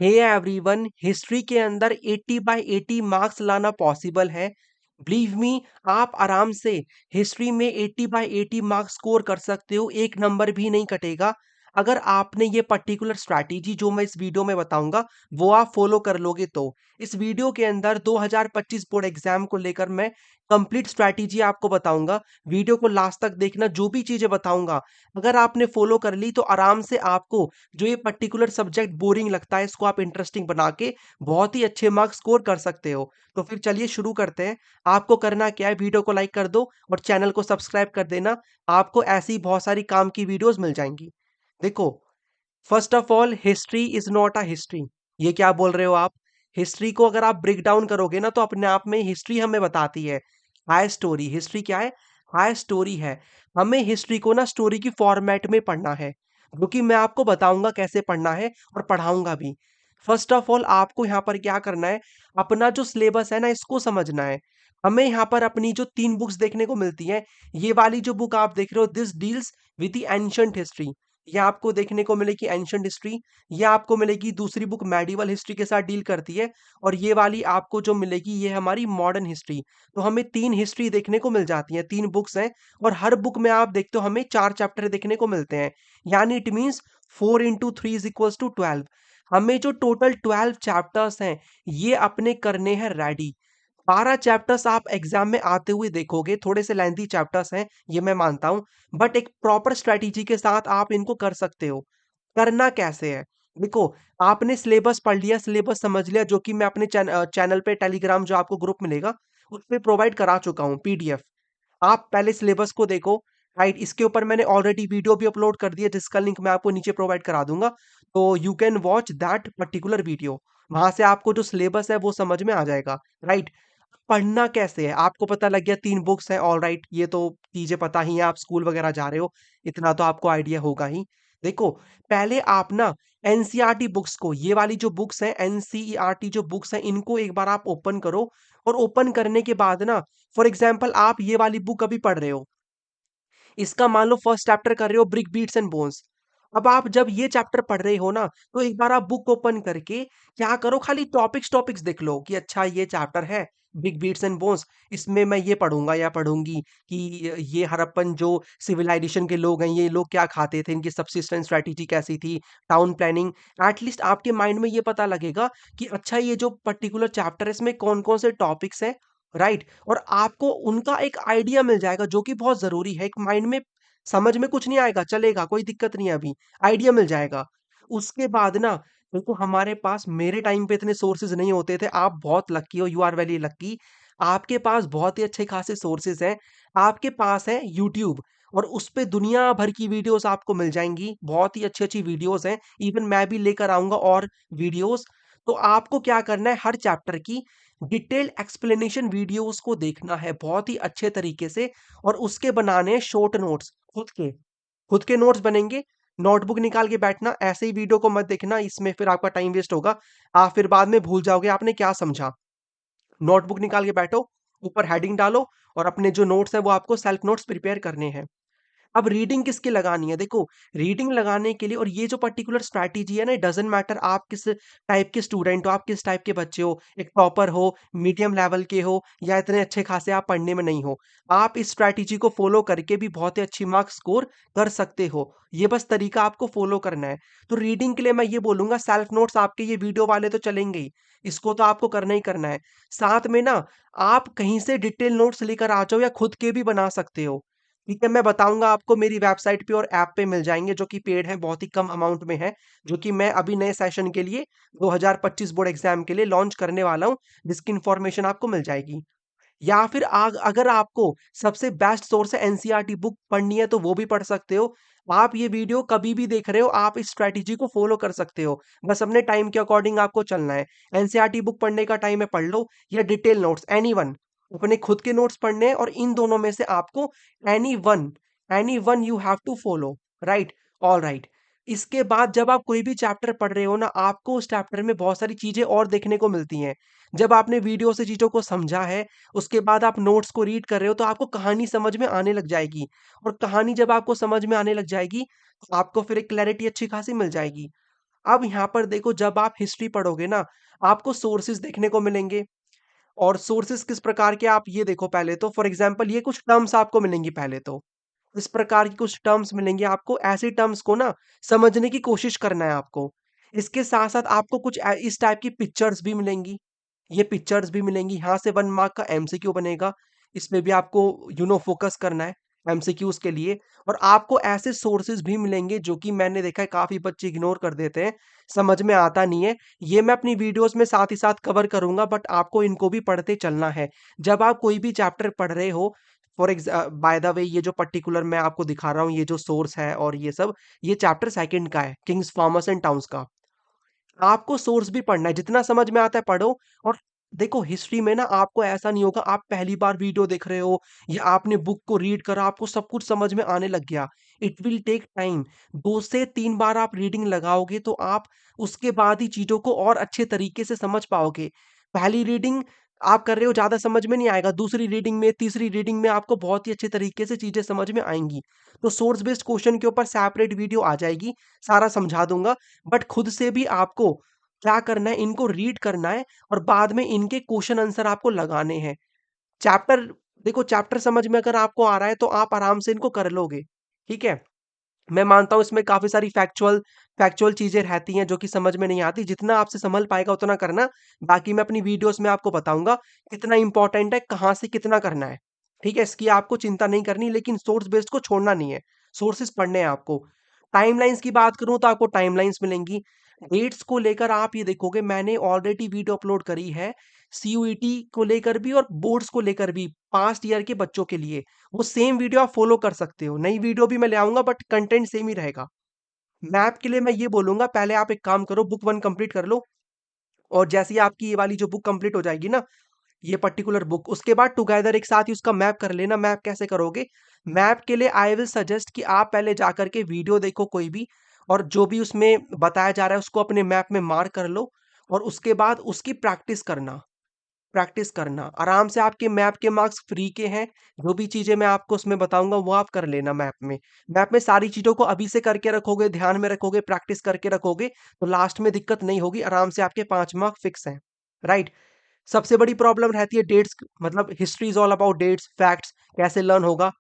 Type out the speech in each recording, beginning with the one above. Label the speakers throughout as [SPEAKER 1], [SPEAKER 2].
[SPEAKER 1] Hey everyone, history के अंदर 80 bye 80 marks लाना पॉसिबल है। बिलीव मी, आप आराम से हिस्ट्री में 80 बाय 80 मार्क्स स्कोर कर सकते हो, एक नंबर भी नहीं कटेगा। अगर आपने ये पर्टिकुलर स्ट्रैटेजी जो मैं इस वीडियो में बताऊंगा वो आप फॉलो कर लोगे तो इस वीडियो के अंदर 2025 बोर्ड एग्जाम को लेकर मैं कंप्लीट स्ट्रैटेजी आपको बताऊंगा। वीडियो को लास्ट तक देखना, जो भी चीजें बताऊंगा अगर आपने फॉलो कर ली तो आराम से आपको जो ये पर्टिकुलर सब्जेक्ट बोरिंग लगता है इसको आप इंटरेस्टिंग बना के बहुत ही अच्छे मार्क्स स्कोर कर सकते हो। तो फिर चलिए शुरू करते हैं। आपको करना क्या है, वीडियो को लाइक कर दो और चैनल को सब्सक्राइब कर देना। आपको ऐसी बहुत सारी काम की वीडियोस मिल जाएंगी। देखो, first of all, history is not a history. ये क्या बोल रहे हो आप? हिस्ट्री को अगर आप ब्रेक डाउन करोगे ना तो अपने आप में हिस्ट्री हमें बताती है हाई स्टोरी। हिस्ट्री क्या है? हाई स्टोरी है। हमें हिस्ट्री को ना स्टोरी की फॉर्मेट में पढ़ना है, जो कि मैं आपको बताऊंगा कैसे पढ़ना है और पढ़ाऊंगा भी। फर्स्ट ऑफ ऑल, आपको यहाँ पर क्या करना है, अपना जो सिलेबस है ना इसको समझना है। हमें यहाँ पर अपनी जो 3 बुक्स देखने को मिलती है, ये वाली जो बुक आप देख रहे हो, this deals with the ancient history. ये आपको देखने को मिलेगी एंशंट हिस्ट्री। ये आपको मिलेगी दूसरी बुक मेडिवल हिस्ट्री के साथ डील करती है। और ये वाली आपको जो मिलेगी ये हमारी मॉडर्न हिस्ट्री। तो हमें 3 हिस्ट्री देखने को मिल जाती हैं, 3 बुक्स हैं। और हर बुक में आप देखते हो हमें 4 चैप्टर देखने को मिलते हैं। यानी it means 4 into 3 is equals to 12। हमें जो टोटल 12 चैप्टर्स हैं ये अपने करने हैं रेडी। 12 चैप्टर्स आप एग्जाम में आते हुए देखोगे, थोड़े से लेंथी चैप्टर्स हैं, ये मैं मानता हूं। बट एक प्रॉपर स्ट्रेटेजी के साथ आप इनको कर सकते हो। करना कैसे है? देखो, आपने सिलेबस पढ़ लिया, सिलेबस समझ लिया, जो कि मैं अपने चैनल पे टेलीग्राम जो आपको ग्रुप मिलेगा उस पे प्रोवाइड करा चुका हूं पीडीएफ। आप पहले सिलेबस को देखो। राइट, इसके ऊपर मैंने ऑलरेडी वीडियो भी अपलोड कर दिया जिसका लिंक मैं आपको नीचे प्रोवाइड करा दूंगा। तो you can watch that particular video. वहां से आपको जो सिलेबस है वो समझ में आ जाएगा। राइट, पढ़ना कैसे है आपको पता लग गया, 3 बुक्स हैं, ऑलराइट, ये तो चीजें पता ही है, आप स्कूल वगैरह जा रहे हो, इतना तो आपको आइडिया होगा ही। देखो, पहले आप ना एनसीईआरटी बुक्स को, ये वाली जो बुक्स हैं एनसीईआरटी जो बुक्स हैं इनको एक बार आप ओपन करो। और ओपन करने के बाद ना, फॉर एग्जाम्पल आप ये वाली बुक अभी पढ़ रहे हो, इसका मान लो फर्स्ट चैप्टर कर रहे हो, ब्रिक बीट्स एंड बोन्स। अब आप जब ये चैप्टर पढ़ रहे हो ना तो एक बार आप बुक ओपन करके क्या करो, खाली टॉपिक्स टॉपिक्स देख लो कि अच्छा ये चैप्टर है बिग बीट्स एंड बोन्स, इसमें मैं ये पढ़ूंगा या पढ़ूंगी कि ये हड़प्पन जो सिविलाइजेशन के लोग हैं ये लोग क्या खाते थे, इनकी सबसिस्टेंस स्ट्रेटेजी कैसी थी, टाउन प्लानिंग। एटलीस्ट आपके माइंड में ये पता लगेगा कि अच्छा ये जो पर्टिकुलर चैप्टर है इसमें कौन कौन से टॉपिक्स हैं। राइट, और आपको उनका एक आइडिया मिल जाएगा जो कि बहुत जरूरी है। एक माइंड में समझ में कुछ नहीं आएगा, चलेगा, कोई दिक्कत नहीं है, अभी आइडिया मिल जाएगा। उसके बाद ना, देखो हमारे पास मेरे टाइम पे इतने सोर्सेज नहीं होते थे, आप बहुत लकी हो, यू आर वेरी लकी। आपके पास बहुत ही अच्छे खासे सोर्सेज हैं। आपके पास है यूट्यूब, और उस पे दुनिया भर की वीडियोस आपको मिल जाएंगी, बहुत ही अच्छी अच्छी वीडियोस हैं। इवन मैं भी लेकर आऊंगा और वीडियोस। तो आपको क्या करना है, हर चैप्टर की डिटेल्ड एक्सप्लेनेशन वीडियोस को देखना है बहुत ही अच्छे तरीके से। और उसके बनाने हैं शॉर्ट नोट्स, खुद के नोट्स बनेंगे। नोटबुक निकाल के बैठना, ऐसे ही वीडियो को मत देखना, इसमें फिर आपका टाइम वेस्ट होगा। आप फिर बाद में भूल जाओगे आपने क्या समझा। नोटबुक निकाल के बैठो, ऊपर हेडिंग डालो, और अपने जो नोट्स है वो आपको सेल्फ नोट्स प्रिपेयर करने हैं। अब रीडिंग किसकी लगानी है? देखो, रीडिंग लगाने के लिए, और ये जो पर्टिकुलर स्ट्रैटेजी है ना, डजंट मैटर आप किस टाइप के स्टूडेंट हो, आप किस टाइप के बच्चे हो, एक टॉपर हो, मीडियम लेवल के हो, या इतने अच्छे खासे आप पढ़ने में नहीं हो, आप इस स्ट्रैटेजी को फॉलो करके भी बहुत ही अच्छी मार्क्स स्कोर कर सकते हो। ये बस तरीका आपको फॉलो करना है। तो रीडिंग के लिए मैं ये बोलूंगा, सेल्फ नोट्स आपके ये वीडियो वाले तो चलेंगे ही, इसको तो आपको करना ही करना है। साथ में ना, आप कहीं से डिटेल नोट्स लेकर आ जाओ या खुद के भी बना सकते हो। ठीक है, मैं बताऊंगा आपको, मेरी वेबसाइट पे और ऐप पे मिल जाएंगे जो कि पेड है, बहुत ही कम अमाउंट में है, जो कि मैं अभी नए सेशन के लिए 2025 बोर्ड एग्जाम के लिए लॉन्च करने वाला हूं, जिसकी इंफॉर्मेशन आपको मिल जाएगी। या फिर अगर आपको सबसे बेस्ट सोर्स है एनसीईआरटी बुक पढ़नी है तो वो भी पढ़ सकते हो। आप ये वीडियो कभी भी देख रहे हो, आप इस स्ट्रैटेजी को फॉलो कर सकते हो, बस अपने टाइम के अकॉर्डिंग आपको चलना है। एनसीईआरटी बुक पढ़ने का टाइम है पढ़ लो, या डिटेल नोट्स, एनीवन, अपने खुद के नोट्स पढ़ने हैं, और इन दोनों में से आपको any one, any one you have to follow. Right, all right. इसके बाद जब आप कोई भी चैप्टर पढ़ रहे हो ना, आपको उस चैप्टर में बहुत सारी चीजें और देखने को मिलती हैं। जब आपने वीडियो से चीजों को समझा है, उसके बाद आप नोट्स को रीड कर रहे हो तो आपको कहानी समझ में आने लग जाएगी। और कहानी जब आपको समझ में आने लग जाएगी तो आपको फिर एक क्लैरिटी अच्छी खासी मिल जाएगी। अब यहाँ पर देखो जब आप हिस्ट्री पढ़ोगे ना, आपको सोर्सेज़ देखने को मिलेंगे और सोर्सेज़ किस प्रकार के आप ये देखो पहले तो फॉर एग्ज़ाम्पल ये कुछ टर्म्स आपको मिलेंगी पहले तो। इस प्रकार की कुछ टर्म्स मिलेंगी आपको, ऐसे टर्म्स को ना समझने की कोशिश करना है आपको। इसके साथ-साथ आपको कुछ इस टाइप की पिक्चर्स भी मिलेंगी। ये पिक्चर्स भी मिलेंगी, यहाँ से 1 मार्क का एमसीक्यू बनेगा। इसमें भी आपको फ़ोकस करना है एमसीक्यूज़ के लिए और आपको ऐसे सोर्सेज़ भी मिलेंगे जो कि मैंने देखा है काफ़ी बच्चे इग्नोर कर देते हैं, समझ में आता नहीं है। ये मैं अपनी वीडियोज़ में साथ ही साथ कवर करूँगा बट आपको इनको भी पढ़ते चलना है। जब आप कोई भी चैप्टर पढ़ रहे हो बाय द वे ये जो पर्टिकुलर मैं आपको दिखा रहा हूँ, ये जो सोर्स है और ये सब, ये चैप्टर 2nd का है, किंग्स, फार्मर्स एंड टाउन्स का। आपको सोर्स भी पढ़ना है, जितना समझ में आता है पढ़ो और देखो हिस्ट्री में ना आपको ऐसा नहीं होगा आप पहली बार वीडियो देख रहे हो या आपने बुक को रीड करा, आपको सब कुछ समझ में आने लग गया। इट विल टेक टाइम 2 से 3 बार आप रीडिंग लगाओगे तो आप उसके बाद ही चीज़ों को और अच्छे तरीके से समझ पाओगे। पहली रीडिंग आप कर रहे हो ज़्यादा समझ में नहीं आएगा, दूसरी रीडिंग में, तीसरी रीडिंग में आपको बहुत ही अच्छे तरीके से चीज़ें समझ में आएँगी। तो सोर्स बेस्ड क्वेश्चन के ऊपर सेपरेट वीडियो आ जाएगी, सारा समझा दूँगा। बट खुद से भी आपको क्या करना है, इनको रीड करना है और बाद में इनके क्वेश्चन आंसर आपको लगाने हैं। चैप्टर देखो चैप्टर समझ में अगर आपको आ रहा है तो आप आराम से इनको कर लोगे, ठीक है? मैं मानता हूँ इसमें काफ़ी सारी फैक्चुअल चीज़ें रहती हैं जो कि समझ में नहीं आती, जितना आपसे संभल पाएगा उतना करना, बाकी मैं अपनी वीडियोज़ में आपको बताऊँगा कितना इम्पोर्टेंट है, कहाँ से कितना करना है, ठीक है? इसकी आपको चिंता नहीं करनी लेकिन सोर्स बेस्ड को छोड़ना नहीं है, सोर्सेज़ पढ़ने हैं आपको। टाइमलाइन्स की बात करूँ तो आपको टाइमलाइन्स मिलेंगी, डेट्स को लेकर आप ये देखोगे मैंने ऑलरेडी वीडियो अपलोड करी है, सीयूईटी को लेकर भी और बोर्ड्स को लेकर भी, पास्ट ईयर के बच्चों के लिए। वो सेम वीडियो आप फ़ॉलो कर सकते हो। नई वीडियो भी मैं ले आऊँगा बट कंटेंट सेम ही रहेगा। मैप के लिए मैं ये बोलूँगा पहले आप एक काम करो बुक 1 कंप्लीट कर लो और जैसे ही आपकी ये वाली जो बुक कंप्लीट हो जाएगी ना, ये पर्टिकुलर बुक उसके बाद टुगेदर एक साथ ही उसका मैप कर लेना। मैप कैसे करोगे? मैप के लिए आई विल सजेस्ट कि आप पहले जाकर के वीडियो देखो कोई भी और जो भी उसमें बताया जा रहा है उसको अपने मैप में मार्क कर लो और उसके बाद उसकी प्रैक्टिस करना। आराम से आपके मैप के मार्क्स फ्री के हैं। जो भी चीज़ें मैं आपको उसमें बताऊँगा वो आप कर लेना मैप में। मैप में सारी चीज़ों को अभी से करके रखोगे, ध्यान में रखोगे, प्रैक्टिस करके रखोगे, तो लास्ट में दिक्कत नहीं होगी, आराम से आपके 5 मार्क फिक्स हैं। राइट? सबसे बड़ी प्रॉब्लम रहती है डेट्स मतलब history is all about dates, facts कैसे लर्न होगा?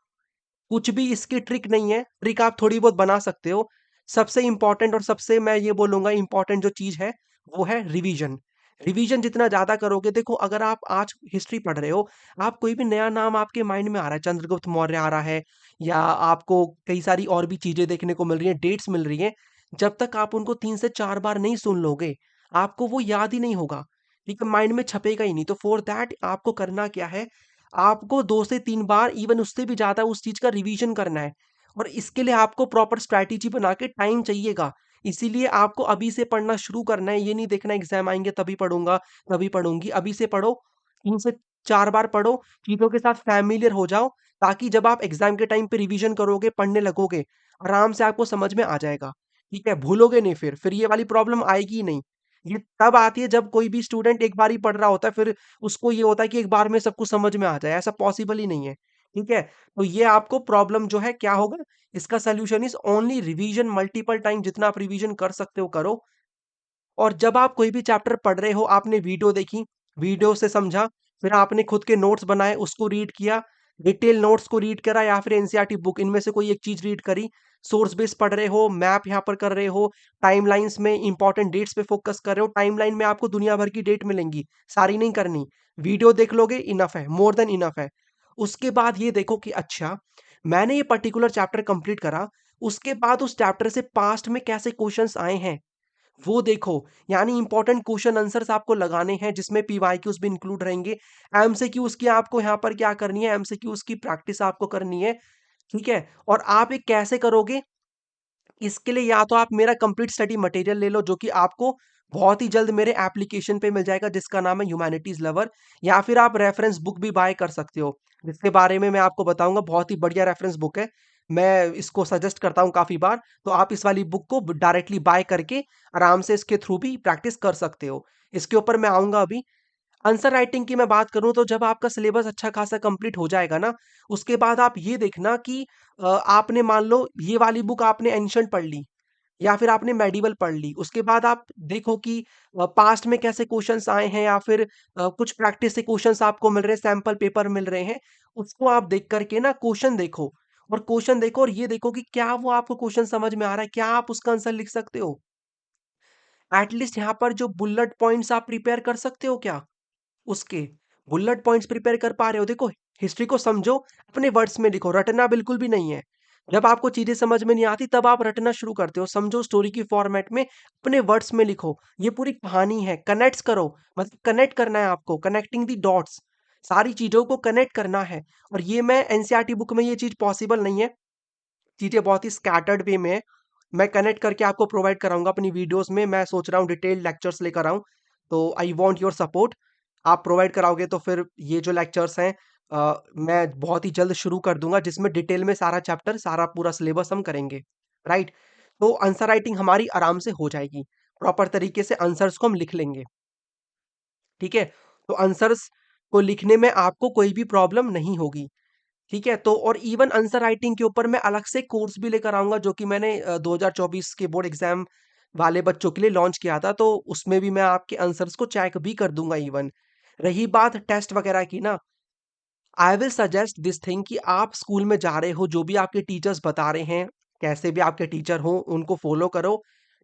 [SPEAKER 1] कुछ भी इसकी ट्रिक नहीं है, ट्रिक आप थोड़ी बहुत बना सकते हो। सबसे इम्पोर्टेंट और सबसे मैं ये बोलूँगा इम्पोर्टेंट जो चीज़ है, वो है रिवीजन। रिवीजन जितना ज़्यादा करोगे देखो अगर आप आज हिस्ट्री पढ़ रहे हो, आप कोई भी नया नाम आपके माइंड में आ रहा है, चंद्रगुप्त मौर्य आ रहा है या आपको कई सारी और भी चीज़ें देखने को मिल रही हैं, डेट्स मिल रही हैं, जब तक आप उनको 3 से 4 बार नहीं सुन लोगे, आपको वो याद ही नहीं होगा, ठीक है? माइंड में छपेगा ही नहीं। तो फॉर दैट आपको करना क्या है, आपको 2 से 3 बार इवन उससे भी ज़्यादा उस चीज़ का रिवीजन करना है और इसके लिए आपको प्रॉपर स्ट्रैटेजी बना के टाइम चाहिएगा। इसीलिए आपको अभी से पढ़ना शुरू करना है, ये नहीं देखना एग्ज़ाम आएँगे तभी पढ़ूँगा, तभी पढ़ूँगी। अभी से पढ़ो, 3 से 4 बार पढ़ो, चीज़ों के साथ फ़ैमिलियर हो जाओ, ताकि जब आप एग्ज़ाम के टाइम पे रिवीजन करोगे, पढ़ने लगोगे, आराम से आपको समझ में आ जाएगा। ठीक है? भूलोगे नहीं फिर ये वाली प्रॉब्लम आएगी ही नहीं। ये तब आती है जब कोई भी स्टूडेंट एक बार ही पढ़ रहा होता है, फिर उसको ये होता है कि एक बार में सब कुछ समझ में आ जाए, ऐसा पॉसिबल ही नहीं है, ठीक है? तो ये आपको प्रॉब्लम जो है क्या होगा, इसका solution is only revision multiple time जितना आप रिवीजन कर सकते हो करो और जब आप कोई भी चैप्टर पढ़ रहे हो, आपने वीडियो देखी, वीडियो से समझा, फिर आपने खुद के नोट्स बनाए, उसको रीड किया, डिटेल नोट्स को रीड करा या फिर एनसीईआरटी बुक इनमें से कोई एक चीज़ रीड करी, सोर्स बेस पढ़ रहे हो, मैप यहाँ पर कर रहे हो, टाइमलाइन्स में इम्पोर्टेंट डेट्स पे फोकस कर रहे हो, टाइमलाइन में आपको दुनिया भर की डेट मिलेंगी, सारी नहीं करनी। वीडियो देख लोगे इनफ है, मोर देन इनफ है। उसके बाद ये देखो कि अच्छा, मैंने ये पर्टिकुलर चैप्टर कंप्लीट करा, उसके बाद उस चैप्टर से पास्ट में कैसे क्वेश्चन्स आए हैं, वो देखो, यानी इम्पोर्टेंट क्वेश्चन आंसर्स आपको लगाने हैं जिसमें पीवाईक्यूज़ भी इंक्लूड रहेंगे। एमसीक्यूज़ की आपको यहाँ पर क्या करनी है, एमसीक्यूज़ की प्रैक्टिस आपको करनी है, ठीक है? और आप ये कैसे करोगे? इसके लिए या तो आप मेरा कंप्लीट स्टडी मटेरियल ले लो जो कि आपको बहुत ही जल्द मेरे एप्लीकेशन पे मिल जाएगा जिसका नाम है ह्यूमैनिटीज़ लवर या फिर आप रेफरेंस बुक भी बाय कर सकते हो। जिसके बारे में मैं आपको बताऊँगा बहुत ही बढ़िया रेफरेंस बुक है। मैं इसको सजेस्ट करता हूँ काफ़ी बार, तो आप इस वाली बुक को डायरेक्टली बाय करके आराम से इसके थ्रू भी प्रैक्टिस कर सकते हो। इसके ऊपर मैं आऊँगा अभी। आंसर राइटिंग की मैं बात करूँ तो जब आपका सिलेबस अच्छा खासा कंप्लीट हो जाएगा ना, उसके बाद आप ये देखना कि आपने मान लो ये वाली बुक आपने एंशिएंट पढ़ ली, या फिर आपने मेडिवल पढ़ ली, उसके बाद आप देखो कि पास्ट में कैसे क्वेश्चंस आए हैं या फिर कुछ प्रैक्टिस से क्वेश्चंस आपको मिल रहे हैं, सैंपल पेपर मिल रहे हैं, उसको आप देख करके ना क्वेश्चन देखो और ये देखो कि क्या वो आपको क्वेश्चन समझ में आ रहा है, क्या आप उसका आंसर लिख सकते हो? एटलीस्ट यहाँ पर जो बुलेट पॉइंट्स आप प्रिपेयर कर सकते हो क्या? उसके बुलेट पॉइंट्स प्रिपेयर कर पा रहे हो? देखो, हिस्ट्री को समझो, अपने वर्ड्स में लिखो, रटना बिल्कुल भी नहीं है। जब आपको चीजें समझ में नहीं आती तब आप रटना शुरू करते हो। समझो स्टोरी की फॉर्मेट में, अपने वर्ड्स में लिखो। ये पूरी कहानी है, कनेक्ट्स करो, मतलब कनेक्ट करना है आपको, कनेक्टिंग द डॉट्स, सारी चीजों को कनेक्ट करना है। और ये मैं एनसीईआरटी बुक में ये चीज पॉसिबल नहीं है, चीजें बहुत ही स्कैटर्ड वे में है। मैं कनेक्ट करके आपको प्रोवाइड कराऊंगा अपनी वीडियोस में। मैं सोच रहा हूँ डिटेल्ड लेक्चर्स लेकर आऊं, तो आई वांट योर सपोर्ट। आप प्रोवाइड कराओगे तो फिर ये जो लेक्चर्स हैं मैं बहुत ही जल्द शुरू कर दूंगा, जिसमें डिटेल में सारा चैप्टर, सारा पूरा सिलेबस हम करेंगे। राइट, तो आंसर राइटिंग हमारी आराम से हो जाएगी, प्रॉपर तरीके से आंसर्स को हम लिख लेंगे। ठीक है, तो आंसर्स को लिखने में आपको कोई भी प्रॉब्लम नहीं होगी। ठीक है, तो और इवन आंसर राइटिंग के ऊपर मैं अलग से कोर्स भी लेकर आऊंगा, जो कि मैंने 2024 के बोर्ड एग्जाम वाले बच्चों के लिए लॉन्च किया था, तो उसमें भी मैं आपके आंसर्स को चेक भी कर दूंगा। इवन रही बात टेस्ट वगैरह की ना, I will suggest this thing कि आप स्कूल में जा रहे हो, जो भी आपके टीचर्स बता रहे हैं, कैसे भी आपके टीचर हो, उनको फॉलो करो।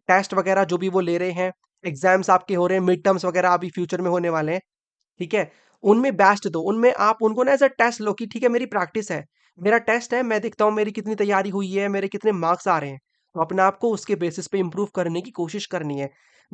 [SPEAKER 1] टेस्ट वगैरह जो भी वो ले रहे हैं, एग्जाम्स आपके हो रहे हैं, मिड टर्म्स वगैरह अभी फ्यूचर में होने वाले हैं, ठीक है? उनमें बेस्ट दो, उनमें आप उनको ना एज़ अ टेस्ट लो कि ठीक है, मेरी प्रैक्टिस है, मेरा टेस्ट है, मैं देखता हूँ मेरी कितनी तैयारी हुई है, मेरे कितने मार्क्स आ रहे हैं। तो अपने आप को उसके बेसिस पे इम्प्रूव करने की कोशिश करनी है।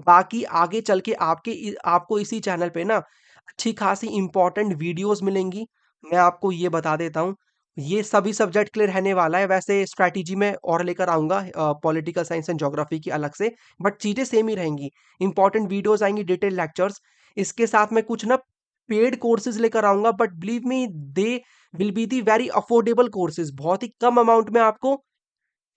[SPEAKER 1] बाकी आगे चल के आपको इसी चैनल पे ना अच्छी खासी इम्पोर्टेंट वीडियोज़ मिलेंगी। मैं आपको ये बता देता हूँ, ये सभी सब्जेक्ट के लिए रहने वाला है। वैसे स्ट्रैटेजी मैं और लेकर आऊँगा पॉलिटिकल साइंस एंड ज्योग्राफी की अलग से, बट चीज़ें सेम ही रहेंगी। इम्पोर्टेंट वीडियोज़ आएँगी, डिटेल्ड लेक्चर्स। इसके साथ मैं कुछ ना पेड कोर्सेज़ लेकर आऊँगा, but believe me they will be the very affordable courses. बहुत ही कम अमाउंट में आपको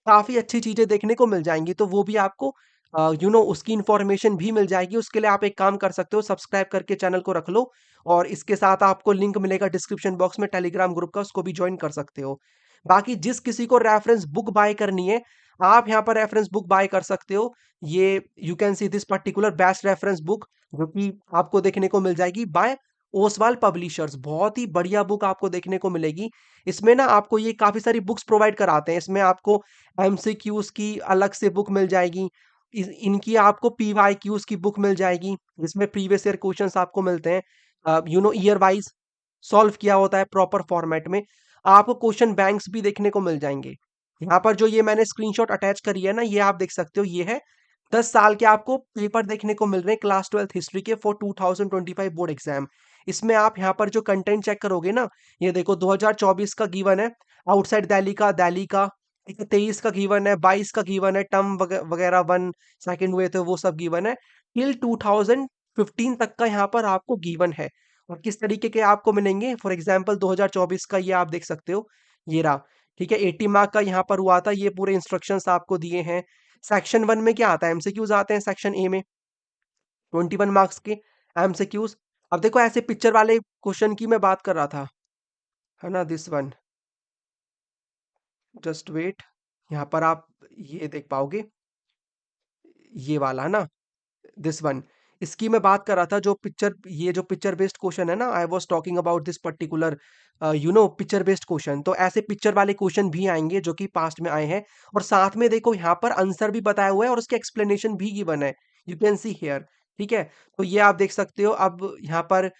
[SPEAKER 1] काफ़ी अच्छी चीज़ें देखने को मिल जाएँगी, तो वो भी आपको उसकी इन्फॉर्मेशन भी मिल जाएगी। उसके लिए आप एक काम कर सकते हो, सब्सक्राइब करके चैनल को रख लो, और इसके साथ आपको लिंक मिलेगा डिस्क्रिप्शन बॉक्स में टेलीग्राम ग्रुप का, उसको भी जॉइन कर सकते हो। बाकी जिस किसी को रेफरेंस बुक बाय करनी है, आप यहाँ पर रेफरेंस बुक बाय कर सकते हो। ये you can see this particular best reference book, जो कि आपको देखने को मिल जाएगी बाय ओसवाल पब्लिशर्स। बहुत ही बढ़िया बुक आपको देखने को मिलेगी। इसमें ना आपको ये काफ़ी सारी बुक्स प्रोवाइड कराते हैं। इसमें आपको एमसीक्यूज़ की अलग से बुक मिल जाएगी। इनकी आपको पीवाईक्यूज़ की बुक मिल जाएगी, जिसमें प्रीवियस ईयर क्वेश्चंस आपको मिलते हैं। ईयर वाइज़ सॉल्व किया होता है प्रॉपर फॉर्मेट में। आपको क्वेश्चन बैंक्स भी देखने को मिल जाएँगे। यहाँ पर जो ये मैंने स्क्रीनशॉट अटैच करी है ना, ये आप देख सकते हो, ये है 10 साल के आपको पेपर देखने को मिल रहे हैं क्लास 12th हिस्ट्री के फॉर 2025 बोर्ड एग्जाम। इसमें आप यहाँ पर जो कंटेंट चेक करोगे ना, ये देखो 2024 का गिवन है, आउटसाइड दिल्ली का, ठीक है, 23 का गिवन है, 22 का गिवन है, टर्म वगैरह 1 सेकंड हुए थे वो सब गिवन है, टिल 2015 तक का यहाँ पर आपको गिवन है। और किस तरीके के आपको मिलेंगे, फॉर एग्जाम्पल 2024 का ये आप देख सकते हो, ये रहा। ठीक है, 80 मार्क का यहाँ पर हुआ था, ये पूरे इंस्ट्रक्शंस आपको दिए हैं। सेक्शन 1 में क्या आता है, एमसीक्यूज आते हैं सेक्शन ए में, 21 मार्क्स के एमसीक्यूज। अब देखो, ऐसे पिक्चर वाले क्वेश्चन की मैं बात कर रहा था, है ना, दिस वन, जस्ट वेट, यहाँ पर आप ये देख पाओगे, ये वाला है ना, दिस वन, इसकी मैं बात कर रहा था, जो पिक्चर, ये जो पिक्चर बेस्ड क्वेश्चन है ना, I was talking about this particular picture based question. तो ऐसे पिक्चर वाले क्वेश्चन भी आएंगे जो कि पास्ट में आए हैं, और साथ में देखो यहाँ पर आंसर भी बताया हुआ है और उसके एक्सप्लेनेशन भी गिवन है, यू कैन सी हियर। ठीक है, तो ये आप देख सकते हो। अब यहाँ पर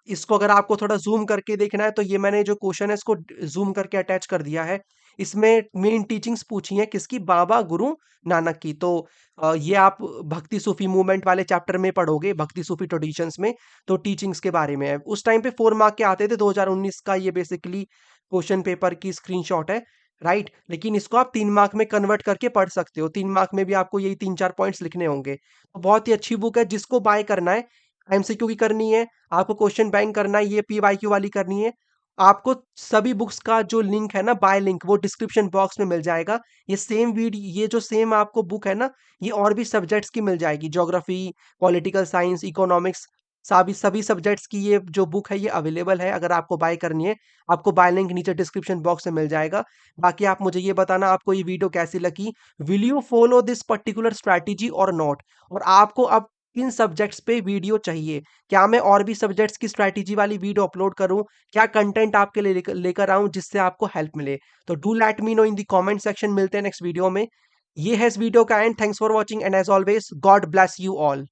[SPEAKER 1] इसको अगर आपको थोड़ा जूम करके देखना है, तो ये मैंने जो क्वेश्चन है इसको जूम करके अटैच कर दिया है। इसमें मेन टीचिंग्स पूछी हैं किसकी, बाबा गुरु नानक की। तो ये आप भक्ति सूफी मूवमेंट वाले चैप्टर में पढ़ोगे, भक्ति सूफी ट्रेडिशंस में, तो टीचिंग्स के बारे में है। उस टाइम पे 4 मार्क के आते थे, 2019 का ये बेसिकली क्वेश्चन पेपर की स्क्रीनशॉट है, राइट? लेकिन इसको आप 3 मार्क में कन्वर्ट करके पढ़ सकते हो। 3 मार्क में भी आपको यही 3-4 पॉइंट्स लिखने होंगे। तो बहुत ही अच्छी बुक है, जिसको बाय करना है, एमसीक्यू की करनी है, आपको क्वेश्चन बैंक करना है, ये पीवाईक्यू वाली करनी है, आपको सभी बुक्स का जो लिंक है ना, बाय लिंक, वो डिस्क्रिप्शन बॉक्स में मिल जाएगा। ये जो सेम आपको बुक है ना, ये और भी सब्जेक्ट्स की मिल जाएगी, ज्योग्राफी, पॉलिटिकल साइंस, इकोनॉमिक्स, सभी सभी सब्जेक्ट्स की ये जो बुक है ये अवेलेबल है, अगर आपको बाय करनी है, आपको बाय लिंक नीचे डिस्क्रिप्शन बॉक्स में मिल जाएगा। बाकी आप मुझे ये बताना आपको ये वीडियो कैसी लगी? Will you follow this particular strategy और नॉट? और आपको अब किन सब्जेक्ट्स पे वीडियो चाहिए? क्या मैं और भी सब्जेक्ट्स की स्ट्रैटेजी वाली वीडियो अपलोड करूँ? क्या कंटेंट आपके लिए लेकर आऊँ जिससे आपको हेल्प मिले? तो do let me know in the comment section. मिलते हैं नेक्स्ट वीडियो में। ये है इस वीडियो का and. Thanks for watching and as always God bless you all.